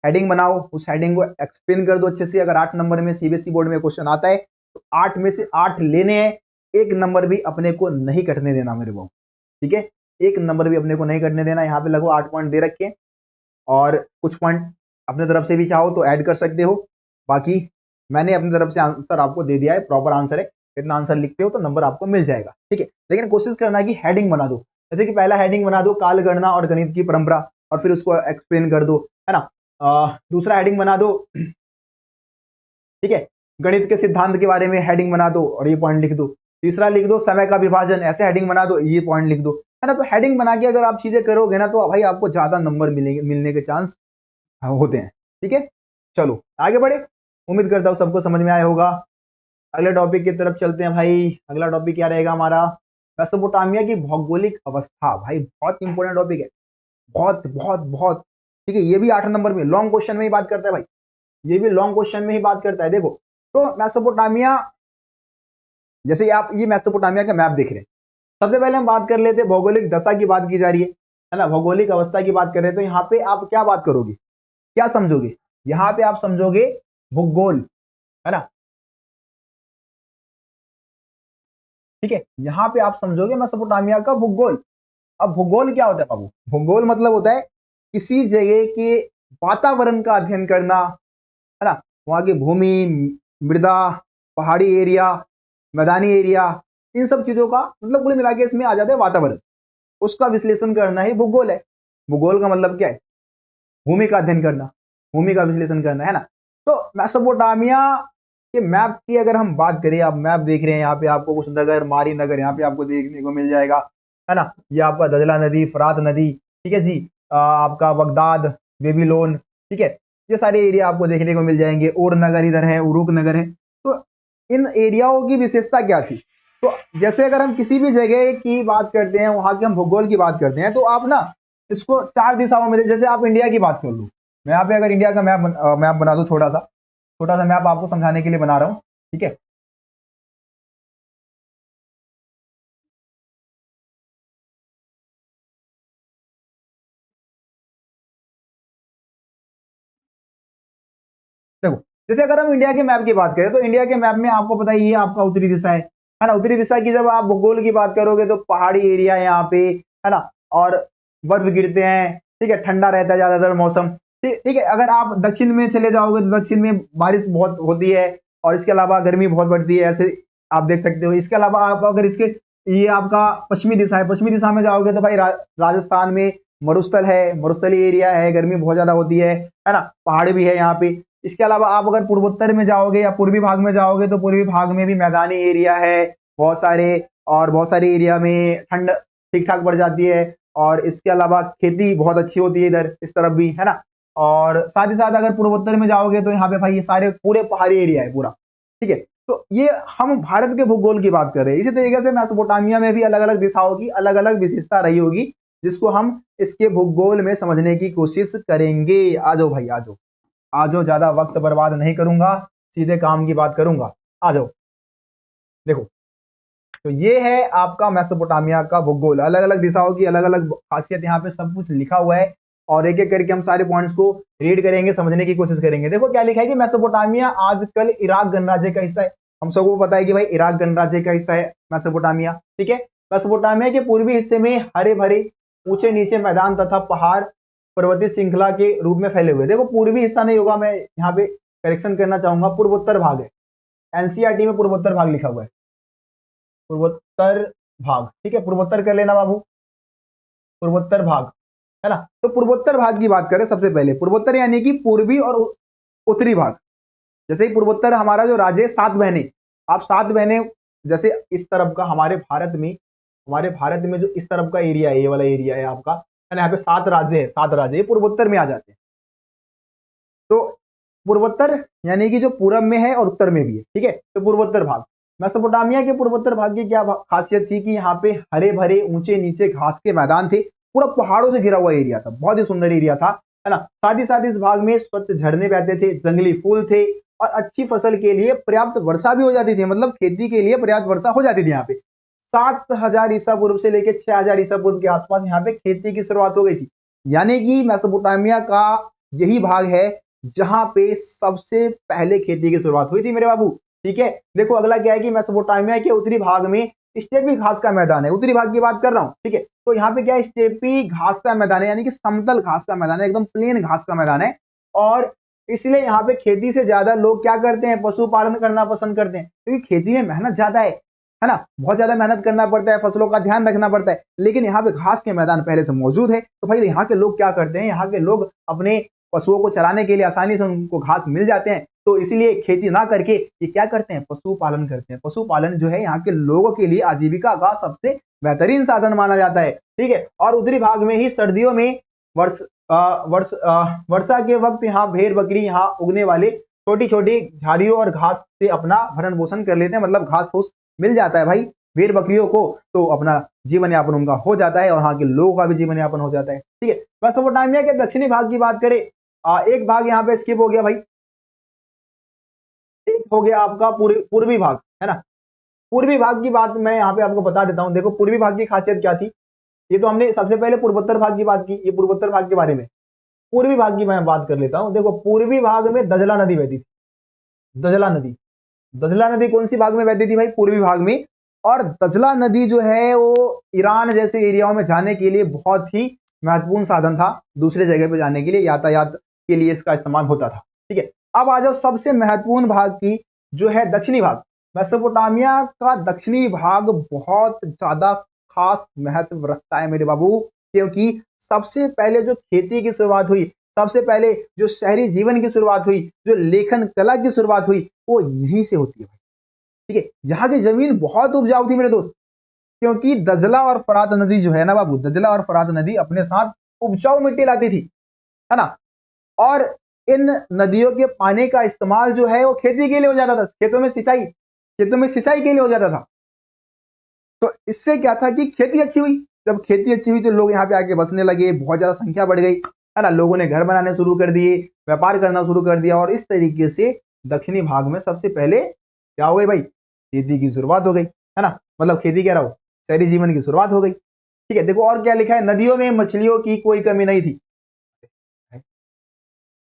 हेडिंग बनाओ, उस हेडिंग को एक्सप्लेन कर दो अच्छे से। अगर 8 नंबर में सीबीएसई बोर्ड में क्वेश्चन आता है तो 8 में से 8 लेने हैं, एक नंबर भी अपने को नहीं कटने देना मेरे को। ठीक है, एक नंबर भी अपने को नहीं कटने देना। यहाँ पे लगभग 8 पॉइंट दे रखे, और कुछ पॉइंट अपने तरफ से भी चाहो तो ऐड कर सकते हो। बाकी मैंने अपनी तरफ से आंसर आपको दे दिया है, प्रॉपर आंसर है। इतना आंसर लिखते हो तो नंबर आपको मिल जाएगा। ठीक है, लेकिन कोशिश करना कि हेडिंग बना दो। जैसे कि पहला हेडिंग बना दो काल गणना और गणित की परंपरा, और फिर उसको एक्सप्लेन कर दो, है ना। दूसरा हेडिंग बना दो, ठीक है, गणित के सिद्धांत के बारे में हेडिंग बना दो और ये पॉइंट लिख दो। तीसरा लिख दो समय का विभाजन, ऐसे हेडिंग बना दो, ये पॉइंट लिख दो, है ना। तो हेडिंग बना के अगर आप चीजें करोगे ना तो भाई आपको ज्यादा नंबर मिलने के चांस होते हैं। ठीक है, चलो आगे बढ़े। उम्मीद करता हूँ सबको समझ में आया होगा। अगले टॉपिक की तरफ चलते हैं भाई। अगला टॉपिक क्या रहेगा हमारा? मेसोपोटामिया की भौगोलिक अवस्था। भाई बहुत इंपॉर्टेंट टॉपिक है, बहुत बहुत बहुत। ठीक है, ये भी 8 नंबर में लॉन्ग क्वेश्चन में ही बात करता है भाई, ये भी लॉन्ग क्वेश्चन में ही बात करता है। देखो तो मेसोपोटामिया, जैसे आप ये मेसोपोटामिया का मैप देख रहे हैं, सबसे पहले हम बात कर लेते हैं भौगोलिक दशा की बात की जा रही है ना, भौगोलिक अवस्था की बात कर रहे हैं। तो यहाँ पे आप क्या बात करोगे, क्या समझोगे, यहाँ पे आप समझोगे भूगोल, है ना, ठीक है, यहाँ पे आप समझोगे मेसोपोटामिया का भूगोल। अब भूगोल क्या होता है बाबू, भूगोल मतलब होता है किसी जगह के वातावरण का अध्ययन करना, है ना, वहां की भूमि, मृदा, पहाड़ी एरिया, मैदानी एरिया, इन सब चीजों का मतलब कुल मिला के इसमें आ जाता है वातावरण, उसका विश्लेषण करना ही भूगोल है। भूगोल का मतलब क्या है, भूमि का अध्ययन करना, भूमि का विश्लेषण करना, है ना। तो मेसोपोटामिया के मैप की अगर हम बात करें, आप मैप देख रहे हैं, यहाँ पे आपको कुछ नगर, मारी नगर यहाँ पे आपको देखने को मिल जाएगा, है ना, ये आपका दजला नदी, फरात नदी, ठीक है जी, आपका बगदाद, बेबीलोन, ठीक है, ये सारे एरिया आपको देखने को मिल जाएंगे। और नगर इधर है, उरुक नगर है। तो इन एरियाओं की विशेषता क्या थी, तो जैसे अगर हम किसी भी जगह की बात करते हैं, वहां के हम भूगोल की बात करते हैं, तो आप ना इसको 4 दिशाओं में, जैसे आप इंडिया की बात कर लो, मैं यहाँ पे अगर इंडिया का मैप बना दूं, छोटा सा मैप आपको समझाने के लिए बना रहा हूँ, ठीक है। देखो जैसे अगर हम इंडिया के मैप की बात करें, तो इंडिया के मैप में आपको पता ही है आपका उत्तरी दिशा है ना, उत्तरी दिशा की जब आप भूगोल की बात करोगे तो पहाड़ी एरिया है यहाँ पे, है ना, और बर्फ गिरते हैं, ठीक है, ठंडा रहता है ज्यादातर मौसम, ठीक ठीक है। अगर आप दक्षिण में चले जाओगे तो दक्षिण में बारिश बहुत होती है, और इसके अलावा गर्मी बहुत बढ़ती है, ऐसे आप देख सकते हो। इसके अलावा आप अगर इसके, ये आपका पश्चिमी दिशा है, पश्चिमी दिशा में जाओगे तो भाई राजस्थान में मरुस्थल है, मरुस्थलीय एरिया है, गर्मी बहुत ज्यादा होती है ना, पहाड़ भी है यहाँ पे। इसके अलावा आप अगर पूर्वोत्तर में जाओगे या पूर्वी भाग में जाओगे, तो पूर्वी भाग में भी मैदानी एरिया है बहुत सारे, और बहुत सारे एरिया में ठंड ठीक ठाक पड़ जाती है, और इसके अलावा खेती बहुत अच्छी होती है इधर इस तरफ भी, है ना। और साथ ही साथ अगर पूर्वोत्तर में जाओगे तो यहाँ पे भाई ये सारे पूरे पहाड़ी एरिया है पूरा, ठीक है। तो ये हम भारत के भूगोल की बात कर रहे हैं। इसी तरीके से मेसोपोटामिया में भी अलग अलग दिशाओं की अलग अलग विशेषता रही होगी, जिसको हम इसके भूगोल में समझने की कोशिश करेंगे। आ जाओ भाई, आ जाओ, आ जाओ, ज्यादा वक्त बर्बाद नहीं करूंगा, सीधे काम की बात करूंगा, आ जाओ। देखो तो ये है आपका मेसोपोटामिया का भूगोल, अलग अलग दिशाओं की अलग अलग खासियत, यहाँ पे सब कुछ लिखा हुआ है, और एक एक करके हम सारे पॉइंट्स को रीड करेंगे, समझने की कोशिश करेंगे। देखो क्या लिखा है कि मेसोपोटामिया आजकल इराक गणराज्य का हिस्सा है। हम सबको पता है कि भाई इराक गणराज्य का हिस्सा है मेसोपोटामिया, ठीक है। मेसोपोटामिया के पूर्वी हिस्से में हरे भरे ऊंचे नीचे मैदान तथा पहाड़ पर्वतीय श्रृंखला के रूप में फैले हुए। देखो पूर्वी हिस्सा नहीं होगा, मैं यहाँ पे करेक्शन करना चाहूंगा, पूर्वोत्तर भाग है, एनसीईआरटी में पूर्वोत्तर भाग लिखा हुआ है, पूर्वोत्तर भाग, ठीक है, पूर्वोत्तर कर लेना बाबू, पूर्वोत्तर भाग, है ना। तो पूर्वोत्तर भाग की बात करें, सबसे पहले पूर्वोत्तर यानी कि पूर्वी और उत्तरी भाग। जैसे ही पूर्वोत्तर हमारा जो राज्य है, 7 बहनें, आप 7 बहनें, जैसे इस तरफ का हमारे भारत में जो इस तरफ का एरिया है, ये वाला एरिया है आपका, है ना, यहाँ पे 7 राज्य है, 7 राज्य पूर्वोत्तर में आ जाते हैं। तो पूर्वोत्तर यानी कि जो पूरब में है और उत्तर में भी है, ठीक है, तो पूर्वोत्तर भाग। मेसोपोटामिया के पूर्वोत्तर भाग की क्या खासियत थी कि यहाँ पे हरे भरे ऊंचे नीचे घास के मैदान थे, पूरा पहाड़ों से घिरा हुआ एरिया था, बहुत ही सुंदर एरिया था, है ना। साथ ही साथ इस भाग में स्वच्छ झरने बहते थे, जंगली फूल थे, और अच्छी फसल के लिए पर्याप्त वर्षा भी हो जाती थी, मतलब खेती के लिए पर्याप्त वर्षा हो जाती थी यहाँ पे। 7000 ईसा पूर्व से लेकर 6000 ईसा पूर्व के आसपास यहाँ पे खेती की शुरुआत हो गई थी। यानी कि मेसोपोटामिया का यही भाग है जहां पे सबसे पहले खेती की शुरुआत हुई थी मेरे बाबू, ठीक है। देखो अगला क्या है कि मेसोपोटामिया के उत्तरी भाग में स्टेपी घास का मैदान है, उत्तरी भाग की बात कर रहा हूं, ठीक है। तो यहाँ पे क्या है, स्टेपी घास का मैदान है, यानी कि समतल घास का मैदान है, एकदम प्लेन घास का मैदान है। और इसलिए यहाँ पे खेती से ज्यादा लोग क्या करते हैं, पशुपालन करना पसंद करते हैं, क्योंकि खेती में मेहनत ज्यादा है ना, बहुत ज्यादा मेहनत करना पड़ता है, फसलों का ध्यान रखना पड़ता है। लेकिन यहाँ पे घास के मैदान पहले से मौजूद है, तो भाई यहाँ के लोग क्या करते हैं, यहाँ के लोग अपने पशुओं को चराने के लिए आसानी से उनको घास मिल जाते हैं, तो इसलिए खेती ना करके ये क्या करते हैं, पशुपालन करते हैं। पशुपालन जो है यहाँ के लोगों के लिए आजीविका का सबसे बेहतरीन साधन माना जाता है, ठीक है। और उत्तरी भाग में ही सर्दियों में वर्षा के वक्त यहाँ भेड़ बकरी यहाँ उगने वाले छोटी छोटी झाड़ियों और घास से अपना भरण पोषण कर लेते हैं, मतलब घास फूस मिल जाता है भाई भेड़ बकरियों को, तो अपना जीवन यापन उनका हो जाता है और वहां के लोगों का भी जीवन यापन हो जाता है। ठीक है, मेसोपोटामिया के दक्षिणी भाग की बात करें, एक भाग यहाँ पे स्किप हो गया भाई, एक हो गया आपका पूर्वी भाग, है ना। पूर्वी भाग की बात मैं यहाँ पे आपको बता देता हूँ। देखो पूर्वी भाग की खासियत क्या थी, ये तो हमने सबसे पहले पूर्वोत्तर भाग की बात की, ये पूर्वोत्तर भाग के बारे में। पूर्वी भाग की मैं बात कर लेता हूँ। देखो पूर्वी भाग में दजला नदी बहती थी, दजला नदी। दजला नदी कौन सी भाग में बहती थी भाई? पूर्वी भाग में। और दजला नदी जो है वो ईरान जैसे एरियाओं में जाने के लिए बहुत ही महत्वपूर्ण साधन था, दूसरे जगह पे जाने के लिए यातायात के लिए इसका इस्तेमाल होता था। ठीक है, अब आ जाओ सबसे महत्वपूर्ण भाग की, जो है दक्षिणी भाग। मेसोपोटामिया का दक्षिणी भाग बहुत ज्यादा खास महत्व रखता है मेरे बाबू, क्योंकि सबसे पहले जो खेती की शुरुआत हुई, सबसे पहले जो शहरी जीवन की शुरुआत हुई, जो लेखन कला की शुरुआत हुई, वो यहीं से होती है। ठीक है, यहाँ की जमीन बहुत उपजाऊ थी मेरे दोस्त, क्योंकि दजला और फरात नदी जो है ना बाबू, दजला और फरात नदी अपने साथ उपजाऊ मिट्टी लाती थी, है ना। और इन नदियों के पानी का इस्तेमाल जो है वो खेती के लिए हो जाता था, खेतों में सिंचाई के लिए हो जाता था। तो इससे क्या था कि खेती अच्छी हुई, जब खेती अच्छी हुई तो लोग यहाँ पे आके बसने लगे, बहुत ज्यादा संख्या बढ़ गई, है ना। लोगों ने घर बनाने शुरू कर दिए, व्यापार करना शुरू कर दिया, और इस तरीके से दक्षिणी भाग में सबसे पहले क्या हो गई भाई? खेती की शुरुआत हो गई, है ना। मतलब खेती कह रहा हूं, शहरी जीवन की शुरुआत हो गई। ठीक है, देखो और क्या लिखा है, नदियों में मछलियों की कोई कमी नहीं थी।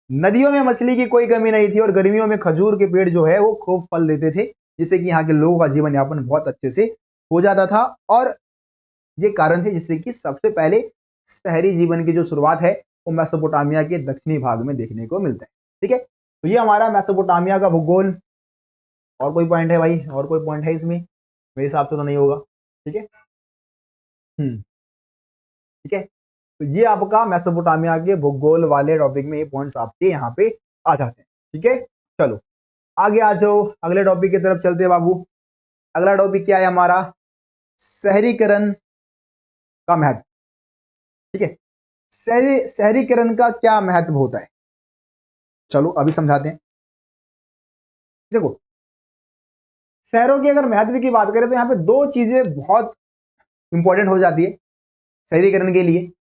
नदियों में मछली की कोई कमी नहीं थी, और गर्मियों में खजूर के पेड़ जो है वो खूब फल देते थे, जिससे कि यहाँ के लोगों का जीवन यापन बहुत अच्छे से हो जाता था। और ये कारण थे जिससे कि सबसे पहले शहरी जीवन की जो शुरुआत है वो मेसोपोटामिया के दक्षिणी भाग में देखने को मिलता है। ठीक है, तो ये हमारा मेसोपोटामिया का भूगोल। और कोई पॉइंट है भाई? और कोई पॉइंट है इसमें? मेरे हिसाब से तो नहीं होगा। ठीक है, ठीक है, तो ये आपका मेसोपोटामिया के भूगोल वाले टॉपिक में ये पॉइंट्स आपके यहाँ पे आ जाते हैं। ठीक है, चलो आगे आ जाओ, अगले टॉपिक की तरफ चलते हैं बाबू। अगला टॉपिक क्या है हमारा? शहरीकरण का महत्व। ठीक है, शहरीकरण का क्या महत्व होता है, चलो अभी समझाते हैं। देखो शहरों के अगर महत्व की बात करें तो यहाँ पे दो चीजें बहुत इंपॉर्टेंट हो जाती है शहरीकरण के लिए,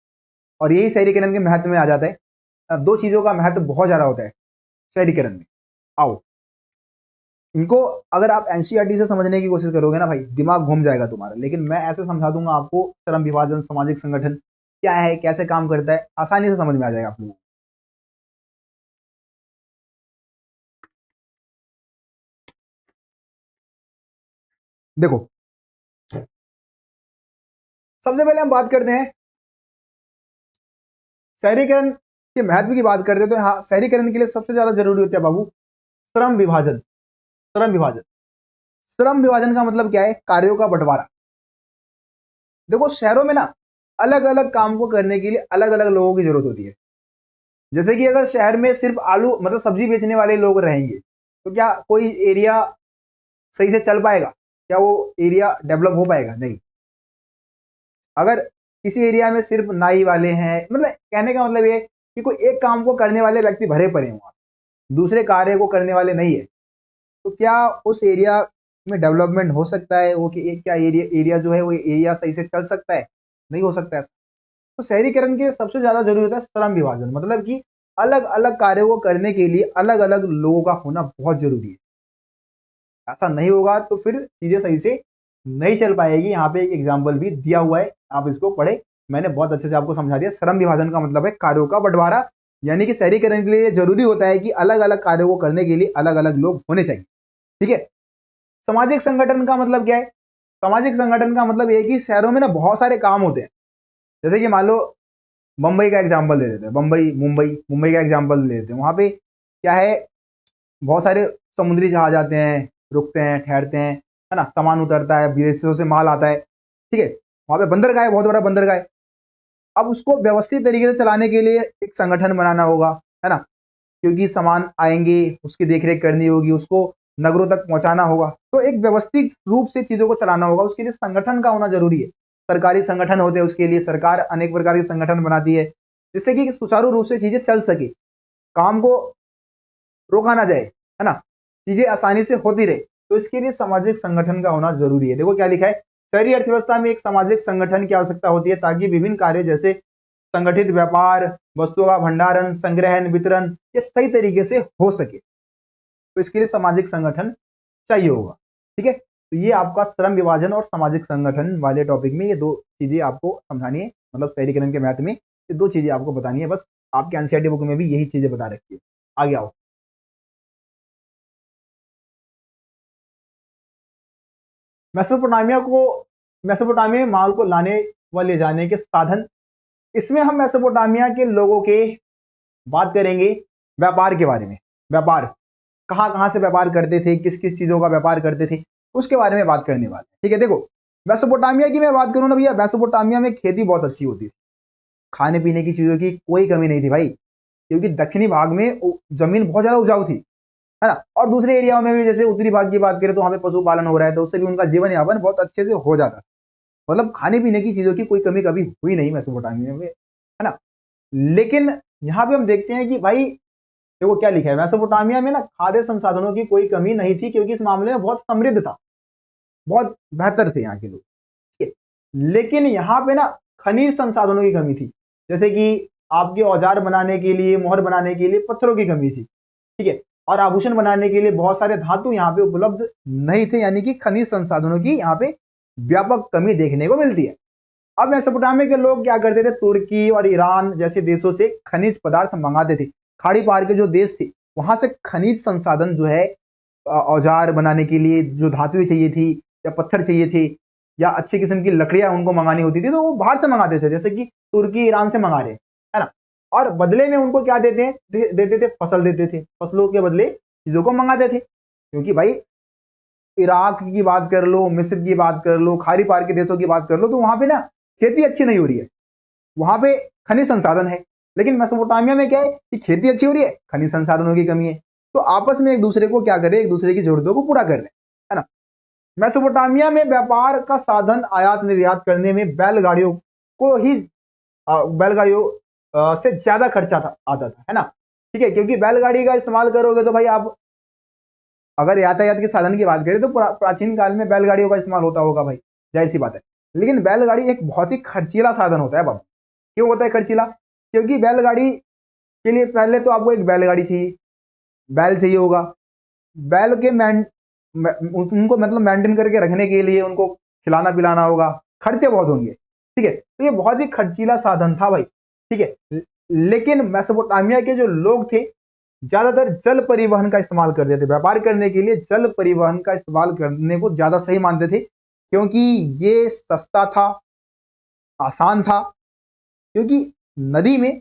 और यही शहरीकरण के महत्व में आ जाता है। दो चीजों का महत्व बहुत ज्यादा होता है शहरीकरण में। आओ इनको अगर आप एनसीईआरटी से समझने की कोशिश करोगे ना भाई, दिमाग घूम जाएगा तुम्हारा, लेकिन मैं ऐसे समझा दूंगा आपको, श्रम विभाजन, सामाजिक संगठन क्या है, कैसे काम करता है, आसानी से समझ में आ जाएगा आप लोगों को। देखो सबसे पहले हम बात करते हैं शहरीकरण के महत्व की बात करते हैं, तो हाँ शहरीकरण के लिए सबसे ज्यादा जरूरी होता है बाबू श्रम विभाजन। श्रम विभाजन, श्रम विभाजन का मतलब क्या है? कार्यों का बंटवारा। देखो शहरों में ना अलग अलग काम को करने के लिए अलग अलग लोगों की जरूरत होती है। जैसे कि अगर शहर में सिर्फ आलू मतलब सब्जी बेचने वाले लोग रहेंगे, तो क्या कोई एरिया सही से चल पाएगा? क्या वो एरिया डेवलप हो पाएगा? नहीं। अगर किसी एरिया में सिर्फ नाई वाले हैं, मतलब कहने का मतलब ये कि कोई एक काम को करने वाले व्यक्ति भरे पड़े हैं, दूसरे कार्य को करने वाले नहीं है, तो क्या उस एरिया में डेवलपमेंट हो सकता है? वो कि क्या एरिया जो है वो एरिया सही से चल सकता है? नहीं हो सकता है। तो शहरीकरण के सबसे ज्यादा जरूरी होता है श्रम विभाजन, मतलब कि अलग अलग कार्यों को करने के लिए अलग अलग लोगों का होना बहुत जरूरी है। ऐसा नहीं होगा तो फिर चीजें सही से नहीं चल पाएगी। यहाँ पे एक एग्जाम्पल भी दिया हुआ है, आप इसको पढ़े, मैंने बहुत अच्छे से आपको समझा दिया। श्रम विभाजन का मतलब है कार्यों का बंटवारा, यानी कि शहरीकरण के लिए जरूरी होता है कि अलग अलग कार्यों को करने के लिए अलग अलग लोग होने चाहिए। ठीक है, सामाजिक संगठन का मतलब क्या है? सामाजिक संगठन का मतलब ये है कि शहरों में ना बहुत सारे काम होते हैं। जैसे कि मान लो मुंबई का एग्जाम्पल दे देते हैं, मुंबई का एग्जाम्पल ले लेते हैं। वहां पे क्या है, बहुत सारे समुद्री जहाज आते हैं, रुकते हैं, ठहरते हैं, है ना, सामान उतरता है, विदेशों से माल आता है। ठीक है, वहां पे बंदरगाह है, बहुत बड़ा बंदरगाह है। अब उसको व्यवस्थित तरीके से चलाने के लिए एक संगठन बनाना होगा, है ना, क्योंकि सामान आएंगे, उसकी देखरेख करनी होगी, उसको नगरों तक पहुंचाना होगा, तो एक व्यवस्थित रूप से चीजों को चलाना होगा, उसके लिए संगठन का होना जरूरी है। सरकारी संगठन होते हैं, उसके लिए सरकार अनेक प्रकार के संगठन बनाती है, जिससे कि सुचारू रूप से चीजें चल सके, काम को रोका ना जाए, है ना, चीजें आसानी से होती रहे। तो इसके लिए सामाजिक संगठन का होना जरूरी है। देखो क्या लिखा है, शहरी अर्थव्यवस्था में एक सामाजिक संगठन की आवश्यकता होती है ताकि विभिन्न कार्य जैसे संगठित व्यापार, वस्तुओं का भंडारण, संग्रहण, वितरण ये सही तरीके से हो सके। तो इसके लिए सामाजिक संगठन चाहिए होगा। ठीक है, तो ये आपका श्रम विभाजन और सामाजिक संगठन वाले टॉपिक में ये दो चीजें आपको समझानी है, मतलब शहरीकरण के मैथ में ये दो चीजें आपको बतानी है। बस आपके एनसीईआरटी बुक में भी यही चीजें बता रखी है। आगे आओ। मेसोपोटामिया में माल को लाने व ले जाने के साधन, इसमें हम मेसोपोटामिया के लोगों के बात करेंगे व्यापार के बारे में। व्यापार कहाँ कहाँ से व्यापार करते थे, किस किस चीजों का व्यापार करते थे, उसके बारे में बात करने वाले। ठीक है, देखो मेसोपोटामिया की मैं बात करूँ ना भैया, मेसोपोटामिया में खेती बहुत अच्छी होती थी, खाने पीने की चीजों की कोई कमी नहीं थी भाई, क्योंकि दक्षिणी भाग में जमीन बहुत ज्यादा उपजाऊ थी, है ना। और दूसरे एरिया में भी जैसे उत्तरी भाग की बात करें तो वहां पे पशुपालन हो रहा है, तो उससे भी उनका जीवन यापन बहुत अच्छे से हो जाता, मतलब खाने पीने की चीजों की कोई कमी कभी हुई नहीं मेसोपोटामिया में, है ना। लेकिन यहाँ पे हम देखते हैं कि भाई देखो क्या लिखा है, मेसोपोटामिया में ना खाद्य संसाधनों की कोई कमी नहीं थी, क्योंकि इस मामले में बहुत समृद्ध था, बहुत बेहतर थे यहाँ के लोग। ठीक है, लेकिन यहाँ पे ना खनिज संसाधनों की कमी थी, जैसे कि आपके औजार बनाने के लिए, मोहर बनाने के लिए पत्थरों की कमी थी। ठीक है, और आभूषण बनाने के लिए बहुत सारे धातु यहाँ पे उपलब्ध नहीं थे, यानी कि खनिज संसाधनों की यहाँ पे व्यापक कमी देखने को मिलती है। अब मेसोपोटामिया के लोग क्या करते थे, तुर्की और ईरान जैसे देशों से खनिज पदार्थ मंगाते थे। खाड़ी पार के जो देश थे वहां से खनिज संसाधन जो है, औजार बनाने के लिए जो धातुएं चाहिए थी या पत्थर चाहिए थे या अच्छी किस्म की लकड़ियां उनको मंगानी होती थी, तो वो बाहर से मंगाते थे, जैसे कि तुर्की ईरान से मंगा रहे हैं, है ना। और बदले में उनको क्या देते हैं, देते थे फसल, देते थे फसलों के बदले चीजों को मंगाते थे, क्योंकि भाई इराक की बात कर लो, मिस्र की बात कर लो, खाड़ी पार के देशों की बात कर लो, तो वहां पे ना खेती अच्छी नहीं हो रही है, वहां पे खनिज संसाधन है। लेकिन मेसोपोटामिया में क्या है कि खेती अच्छी हो रही है, खनिज संसाधनों की कमी है, तो आपस में एक दूसरे को क्या करे, एक दूसरे की जरूरतों को पूरा कर रहे हैं, है ना। मेसोपोटामिया में व्यापार का साधन आयात निर्यात करने में बैलगाड़ियों को ही बैलगाड़ियों से ज्यादा खर्चा था, आता था, है ना। ठीक है, क्योंकि बैलगाड़ी का इस्तेमाल करोगे तो भाई आप अगर यातायात के साधन की बात करें तो प्राचीन काल में बैलगाड़ियों का इस्तेमाल होता होगा भाई, जाहिर सी बात है। लेकिन बैलगाड़ी एक बहुत ही खर्चीला साधन होता है बाबू। क्यों होता है खर्चीला, क्योंकि बैलगाड़ी के लिए पहले तो आपको एक बैलगाड़ी चाहिए, बैल चाहिए होगा, बैल के उनको मतलब मेंटेन करके रखने के लिए उनको खिलाना पिलाना होगा, खर्चे बहुत होंगे। ठीक है, तो ये बहुत ही खर्चीला साधन था भाई। ठीक है, लेकिन मेसोपोटामिया के जो लोग थे ज्यादातर जल परिवहन का इस्तेमाल करते थे, व्यापार करने के लिए जल परिवहन का इस्तेमाल करने को ज्यादा सही मानते थे, क्योंकि ये सस्ता था, आसान था। क्योंकि नदी में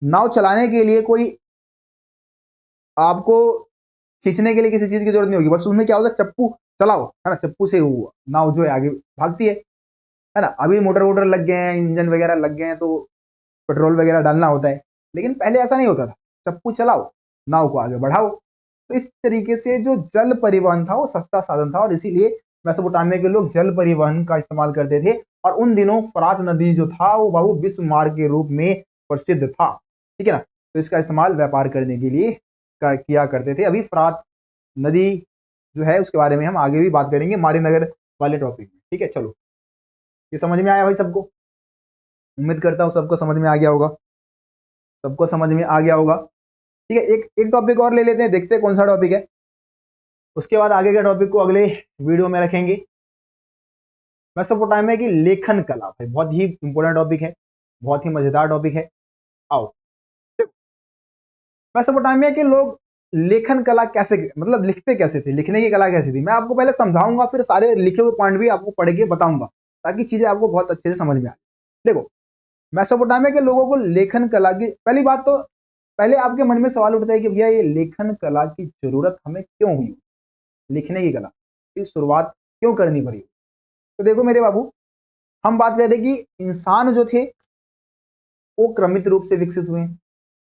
नाव चलाने के लिए कोई आपको खींचने के लिए किसी चीज की जरूरत नहीं होगी, बस उसमें क्या होता है, चप्पू चलाओ, है ना, चप्पू से नाव जो है आगे भागती है ना। अभी मोटर वोटर लग गए हैं, इंजन वगैरह लग गए हैं, तो पेट्रोल वगैरह डालना होता है, लेकिन पहले ऐसा नहीं होता था, चप्पू चलाओ, नाव को आगे बढ़ाओ। तो इस तरीके से जो जल परिवहन था वो सस्ता साधन था, और इसीलिए मेसोपोटामिया के लोग जल परिवहन का इस्तेमाल करते थे। और उन दिनों फरात नदी जो था वो बाबू विश्व मार्ग के रूप में प्रसिद्ध था। ठीक है ना, तो इसका इस्तेमाल व्यापार करने के लिए किया करते थे। अभी फरात नदी जो है उसके बारे में हम आगे भी बात करेंगे मारीनगर वाले टॉपिक में। ठीक है, चलो, ये समझ में आया भाई सबको? उम्मीद करता हूँ सबको समझ में आ गया होगा, सबको समझ में आ गया होगा। ठीक है, एक एक टॉपिक और ले लेते हैं, देखते हैं कौन सा टॉपिक है, उसके बाद आगे के टॉपिक को अगले वीडियो में रखेंगे। मेसोपोटामिया की लेखन कला भाई बहुत ही इंपॉर्टेंट टॉपिक है, बहुत ही मजेदार टॉपिक है। आओ, मेसोपोटामिया के लोग लेखन कला कैसे, मतलब लिखते कैसे थे, लिखने की कला कैसी थी, मैं आपको पहले समझाऊंगा, फिर सारे लिखे हुए पॉइंट भी आपको पढ़ के बताऊंगा, ताकि चीजें आपको बहुत अच्छे से समझ में आए। देखो, मेसोपोटामिया के लोगों को लेखन कला की पहली बात तो, पहले आपके मन में सवाल उठता है कि भैया ये लेखन कला की जरूरत हमें क्यों हुई, लिखने की कला की शुरुआत क्यों करनी पड़ी। तो देखो मेरे बाबू, हम बात कर रहे कि इंसान जो थे वो क्रमित रूप से विकसित हुए,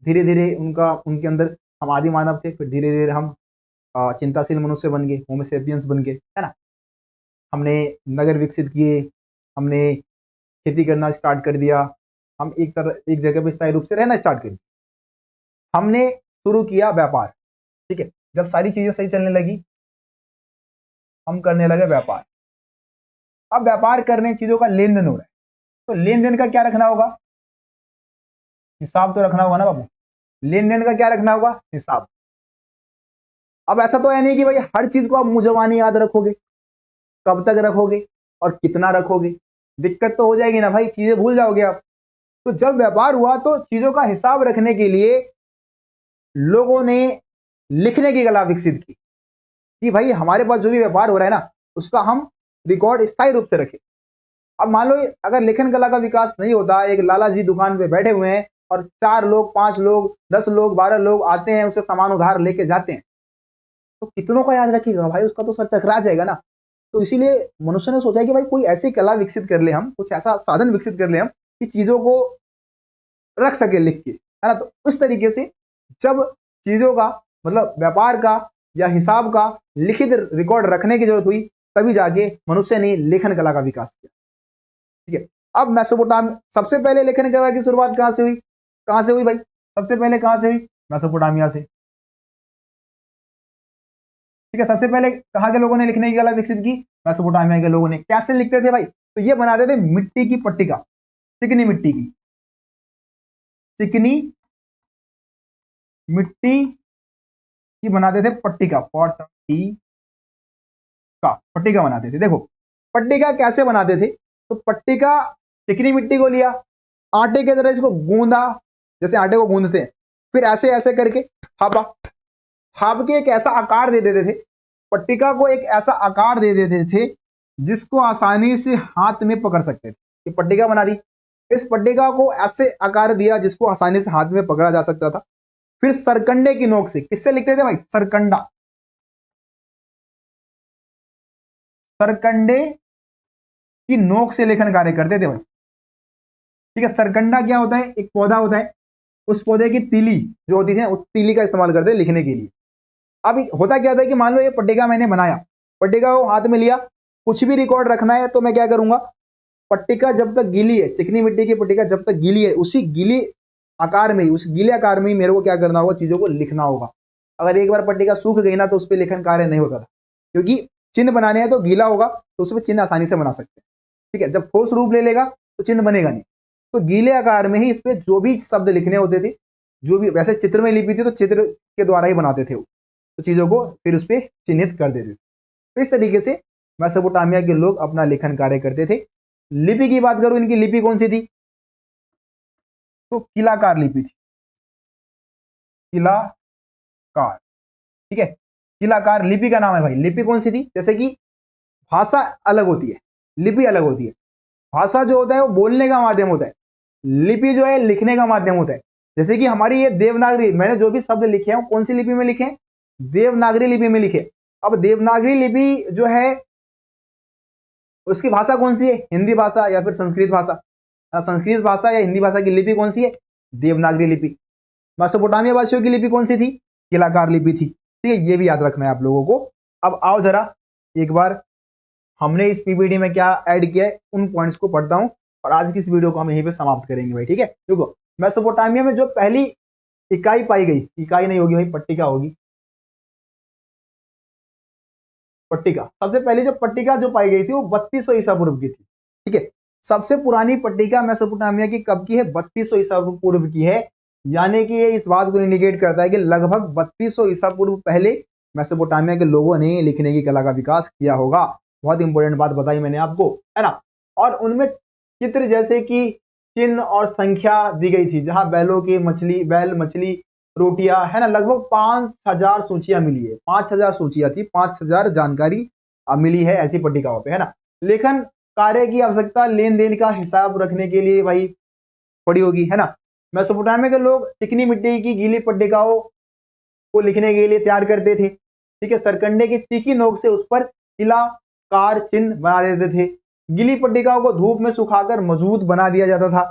धीरे धीरे उनके अंदर हम आदि मानव थे, फिर धीरे धीरे हम चिंताशील मनुष्य बन गए, होमोसेपियंस बन गए, है ना। हमने नगर विकसित किए, हमने खेती करना स्टार्ट कर दिया, हम एक जगह पर स्थायी रूप से रहना स्टार्ट कर दिया, हमने शुरू किया व्यापार। ठीक है, जब सारी चीजें सही चलने लगी हम करने लगे व्यापार। अब व्यापार करने चीजों का लेन देन हो रहा है, तो लेन देन का क्या रखना होगा, हिसाब तो रखना होगा ना बाबू। लेन देन का क्या रखना होगा, हिसाब। अब ऐसा तो है नहीं कि भाई हर चीज को आप मुंह जबानी याद रखोगे, कब तक रखोगे और कितना रखोगे, दिक्कत तो हो जाएगी ना भाई, चीजें भूल जाओगे आप। तो जब व्यापार हुआ तो चीजों का हिसाब रखने के लिए लोगों ने लिखने की कला विकसित की कि भाई हमारे पास जो भी व्यापार हो रहा है ना उसका हम रिकॉर्ड स्थायी रूप से रखें। अब मान लो अगर लेखन कला का विकास नहीं होता, एक लाला जी दुकान पे बैठे हुए हैं और 4 लोग 5 लोग 10 लोग 12 लोग आते हैं, उससे सामान उधार लेके जाते हैं, तो कितनों का याद रखिएगा भाई, उसका तो सर चकरा जाएगा ना। तो इसीलिए मनुष्य ने सोचा कि भाई कोई ऐसी कला विकसित कर ले, हम कुछ ऐसा साधन विकसित कर ले हम कि चीजों को रख सके लिख के, है ना। तो इस तरीके से जब चीजों का मतलब व्यापार का या हिसाब का लिखित रिकॉर्ड रखने की जरूरत हुई, तभी जाके मनुष्य ने लेखन कला का विकास किया। ठीक है, अब मेसोपोटामिया, सबसे पहले लेखन कला की शुरुआत कहां से हुई, कहां से हुई भाई, सबसे पहले कहां से हुई, मेसोपोटामिया से। ठीक है, सबसे पहले कहां के लोगों ने लिखने की कला विकसित की, मेसोपोटामिया के लोगों ने। कैसे लिखते थे भाई, तो ये बनाते थे मिट्टी की पट्टिका, चिकनी मिट्टी की, चिकनी मिट्टी की बनाते थे पट्टिका, पट्टिका बनाते थे। देखो पट्टिका कैसे बनाते थे, तो पट्टिका चिकनी मिट्टी को लिया, आटे की तरह इसको गूंदा, जैसे आटे को गूंदते हैं, फिर ऐसे ऐसे करके थापा, थाप के एक ऐसा आकार दे देते थे, पट्टिका को एक ऐसा आकार दे देते थे जिसको आसानी से हाथ में पकड़ सकते थे। ये पट्टिका बना दी, इस पट्टिका को ऐसे आकार दिया जिसको आसानी से हाथ में पकड़ा जा सकता था। फिर सरकंडे की नोक से, किससे लिखते थे भाई, सरकंडा, सरकंडे की नोक से लेखन कार्य करते थे भाई। ठीक है, सरकंडा क्या होता है, एक पौधा होता है, उस पौधे की तीली जो होती है उस तीली का इस्तेमाल करते हैं लिखने के लिए। अब होता क्या था कि मान लो ये पट्टिका मैंने बनाया, पट्टिका को हाथ में लिया, कुछ भी रिकॉर्ड रखना है तो मैं क्या करूंगा, पट्टिका जब तक गीली है, चिकनी मिट्टी की पट्टिका जब तक गीली है, उसी गीली आकार में ही, उस गीले आकार में ही मेरे को क्या करना होगा, चीजों को लिखना होगा। अगर एक बार पट्टिका सूख गई ना तो उस पर लेखन कार्य नहीं होता था, क्योंकि चिन्ह बनाने हैं तो गीला होगा तो उसमें चिन्ह आसानी से बना सकते हैं। ठीक है, जब ठोस रूप ले लेगा तो चिन्ह बनेगा नहीं, तो गीले आकार में ही इस पे जो भी शब्द लिखने होते थे, जो भी, वैसे चित्र में लिपि थी तो चित्र के द्वारा ही बनाते थे वो, तो चीजों को फिर उस पर चिन्हित कर देते थे। तो इस तरीके से मेसोपोटामिया के लोग अपना लेखन कार्य करते थे। लिपि की बात करूं, इनकी लिपि कौन सी थी, तो किलाकार लिपि थी, किलाकार। ठीक है, किलाकार लिपि का नाम है भाई। लिपि कौन सी थी, जैसे कि भाषा अलग होती है, लिपि अलग होती है। भाषा जो होता है वो बोलने का माध्यम होता है, लिपि जो है लिखने का माध्यम होता है। जैसे कि हमारी ये देवनागरी, मैंने जो भी शब्द लिखे हैं कौन सी लिपि में लिखे हैं, देवनागरी लिपि में लिखे। अब देवनागरी लिपि जो है उसकी भाषा कौन सी है, हिंदी भाषा या फिर संस्कृत भाषा, संस्कृत भाषा या हिंदी भाषा की लिपि कौन सी है, देवनागरी लिपि। मेसोपोटामिया वासियों की लिपि कौन सी थी, किलाकार लिपि थी। ठीक है, ये भी याद रखना है आप लोगों को। अब आओ जरा एक बार हमने इस पीपीटी में क्या ऐड किया है उन पॉइंट्स को पढ़ता हूं और आज की इस वीडियो को हम यहीं पे समाप्त करेंगे भाई। ठीक है, देखो मेसोपोटामिया में जो पहली इकाई पाई गई, इकाई नहीं होगी भाई, पट्टिका होगी, पट्टिका। सबसे पहली जो पट्टिका जो पाई गई थी वो 3200 ईसा पूर्व की थी। ठीक है, सबसे पुरानी पट्टिका मेसोपोटामिया की कब की है, 3200 ईसा पूर्व की है। यानी कि ये इस बात को इंडिकेट करता है कि लगभग 3200 ईसा पूर्व पहले मेसोपोटामिया के लोगों ने लिखने की कला का विकास किया होगा। बहुत इंपॉर्टेंट बात बताई मैंने आपको, है ना। और उनमें चित्र जैसे कि चिन्ह और संख्या दी गई थी, जहां बैलों की मछली, बैल मछली रोटियां, है ना, लगभग 5000 सूचियां मिली है, 5000 सूचियां थी, 5000 जानकारी मिली है ऐसी पट्टिकाओं पे, है ना। लेखन कार्य की आवश्यकता लेन देन का हिसाब रखने के लिए भाई पड़ी होगी, है ना। मेसोपोटामिया के लोग चिकनी मिट्टी की गीली पट्टिकाओं को लिखने के लिए तैयार करते थे। ठीक है, सरकंडे की तीखी नोक से उस पर किला कार चिन्ह बना देते थे। गीली पट्टिकाओं को धूप में सुखाकर मजबूत बना दिया जाता था।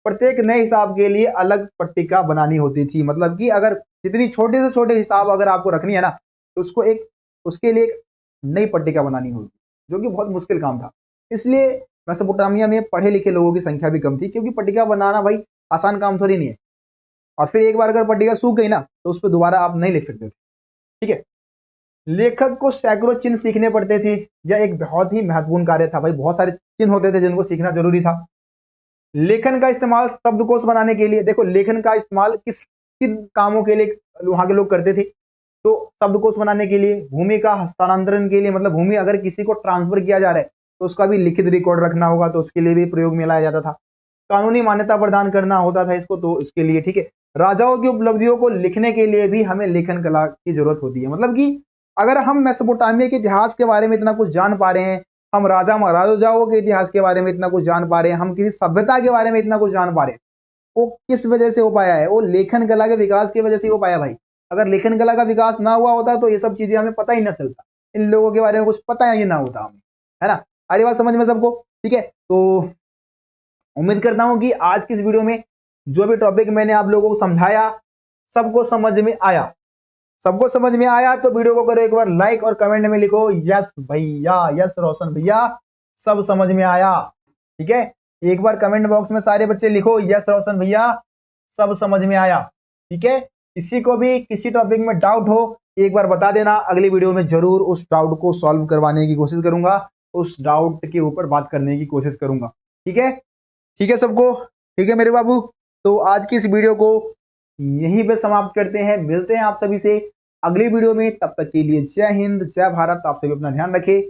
प्रत्येक नए हिसाब के लिए अलग पट्टिका बनानी होती थी, मतलब कि अगर जितनी छोटे से छोटे हिसाब अगर आपको रखनी है ना तो उसको एक, उसके लिए एक नई पट्टिका बनानी होगी, जो कि बहुत मुश्किल काम था। इसलिए मेसोपोटामिया में पढ़े लिखे लोगों की संख्या भी कम थी, क्योंकि पट्टिका बनाना भाई आसान काम थोड़ी नहीं है। और फिर एक बार अगर पट्टिका सूख गई ना तो उस पर दोबारा आप नहीं लिख सकते। ठीक है, लेखक को सैकड़ों चिन्ह सीखने पड़ते थे। यह एक बहुत ही महत्वपूर्ण कार्य था भाई, बहुत सारे चिन्ह होते थे जिनको सीखना जरूरी था। लेखन का इस्तेमाल शब्दकोश बनाने के लिए, देखो लेखन का इस्तेमाल किन कामों के लिए वहां के लोग करते थे, तो शब्दकोश बनाने के लिए, भूमि का हस्तांतरण के लिए, मतलब भूमि अगर किसी को ट्रांसफर किया जा रहा है तो उसका भी लिखित रिकॉर्ड रखना होगा, तो उसके लिए भी प्रयोग में लाया जाता था। कानूनी मान्यता प्रदान करना होता था इसको, तो इसके लिए ठीक है। राजाओं की उपलब्धियों को लिखने के लिए भी हमें लेखन कला की जरूरत होती है। मतलब कि अगर हम मेसोपोटामिया के इतिहास के बारे में इतना कुछ जान पा रहे हैं, हम राजा महाराजाओं के इतिहास के बारे में इतना कुछ जान पा रहे हैं, हम किसी सभ्यता के बारे में इतना कुछ जान पा रहे हैं, वो किस वजह से हो पाया है? वो लेखन कला के विकास की वजह से हो पाया भाई। अगर लेखन कला का विकास ना हुआ होता तो ये सब चीजें हमें पता ही ना चलता, इन लोगों के बारे में कुछ पता ही ना होता हमें, है ना। अरे बात समझ में सबको? ठीक है, तो उम्मीद करता हूं कि आज की इस वीडियो में जो भी टॉपिक मैंने आप लोगों को समझाया सबको समझ में आया। सबको समझ में आया तो वीडियो को करो एक बार लाइक और कमेंट में लिखो यस भैया, यस रोशन भैया, सब समझ में आया। ठीक है, एक बार कमेंट बॉक्स में सारे बच्चे लिखो यस रोशन भैया, सब समझ में आया। ठीक है, किसी को भी किसी टॉपिक में डाउट हो एक बार बता देना, अगली वीडियो में जरूर उस डाउट को सॉल्व करवाने की कोशिश करूंगा, उस डाउट के ऊपर बात करने की कोशिश करूंगा। ठीक है, ठीक है सबको, ठीक है मेरे बाबू। तो आज की इस वीडियो को यहीं पे समाप्त करते हैं, मिलते हैं आप सभी से अगली वीडियो में, तब तक के लिए जय हिंद जय भारत। आप सभी अपना ध्यान रखें।